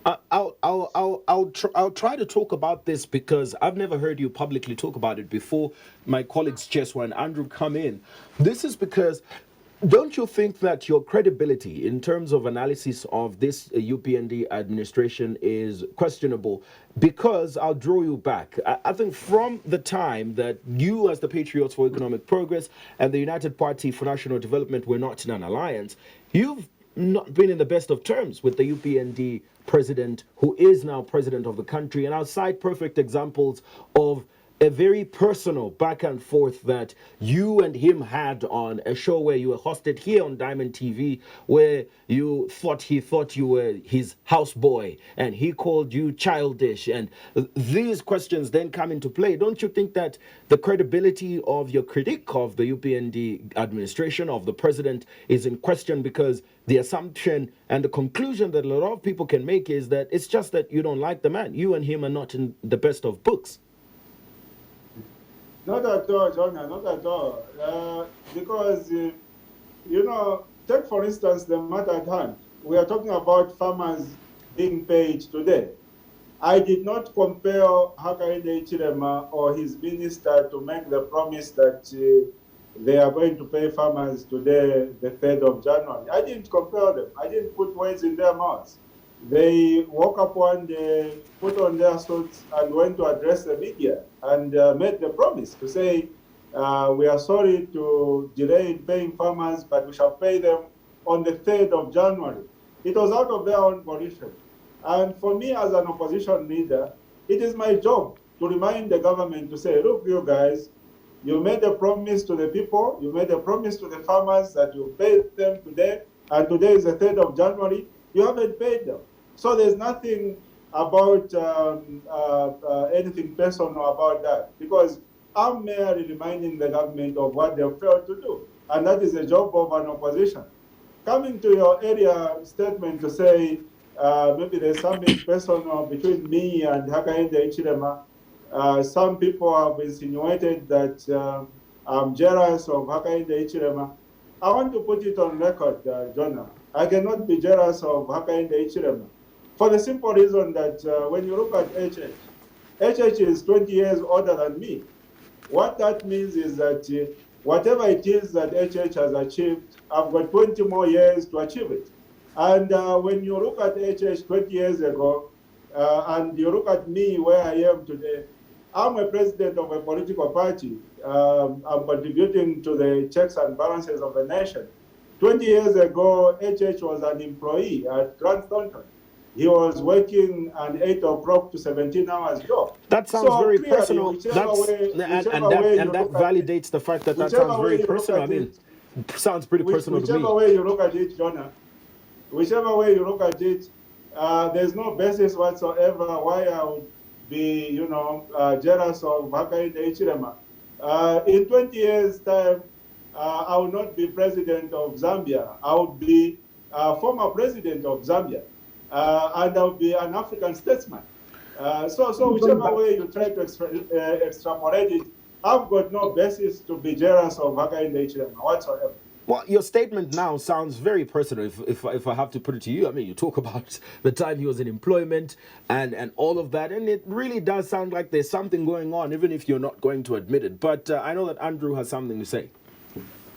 I'll try to talk about this because I've never heard you publicly talk about it before. My colleagues Jeswa and Andrew come in. This is because don't you think that your credibility in terms of analysis of this UPND administration is questionable? Because I'll draw you back. I think from the time that you, as the Patriots for Economic Progress and the United Party for National Development, were not in an alliance, you've not been in the best of terms with the UPND president, who is now president of the country. And I'll cite perfect examples of a very personal back and forth that you and him had on a show where you were hosted here on Diamond TV, where he thought you were his houseboy and he called you childish. And these questions then come into play. Don't you think that the credibility of your critique of the UPND administration, of the president, is in question? Because the assumption and the conclusion that a lot of people can make is that it's just that you don't like the man. You and him are not in the best of books. Not at all, Jonah, not at all. Because, take for instance the matter at hand. We are talking about farmers being paid today. I did not compel Hakainde Hichilema or his minister to make the promise that they are going to pay farmers today, the 3rd of January. I didn't compel them. I didn't put words in their mouths. They woke up one day, put on their suits, and went to address the media and made the promise to say, we are sorry to delay in paying farmers, but we shall pay them on the 3rd of January. It was out of their own volition. And for me as an opposition leader, it is my job to remind the government to say, look, you guys, you made a promise to the people, you made a promise to the farmers that you pay them today, and today is the 3rd of January, you haven't paid them. So there's nothing about anything personal about that, because I'm merely reminding the government of what they failed to do, and that is the job of an opposition. Coming to your earlier statement to say maybe there's something personal between me and Hakainde Hichilema, some people have insinuated that I'm jealous of Hakainde Hichilema. I want to put it on record, Jonah. I cannot be jealous of Hakainde Hichilema, for the simple reason that when you look at HH is 20 years older than me. What that means is that whatever it is that HH has achieved, I've got 20 more years to achieve it. And when you look at HH 20 years ago, and you look at me where I am today, I'm a president of a political party. I'm contributing to the checks and balances of the nation. 20 years ago, HH was an employee at Grant Thornton. He was working an 8 o'clock to 17 hours job. That sounds very personal. And that validates the fact that sounds very personal. I mean, sounds pretty personal to me. Whichever way you look at it, Jonah, whichever way you look at it, there's no basis whatsoever why I would be, jealous of Hakainde Hichilema. In 20 years' time, I will not be president of Zambia. I will be former president of Zambia. And I will be an African statesman. So whichever way you try to extrapolate it, I've got no basis to be jealous of Hakainde Hichilema whatsoever. Well, your statement now sounds very personal, if I have to put it to you. I mean, you talk about the time he was in employment and all of that, and it really does sound like there's something going on, even if you're not going to admit it. But I know that Andrew has something to say.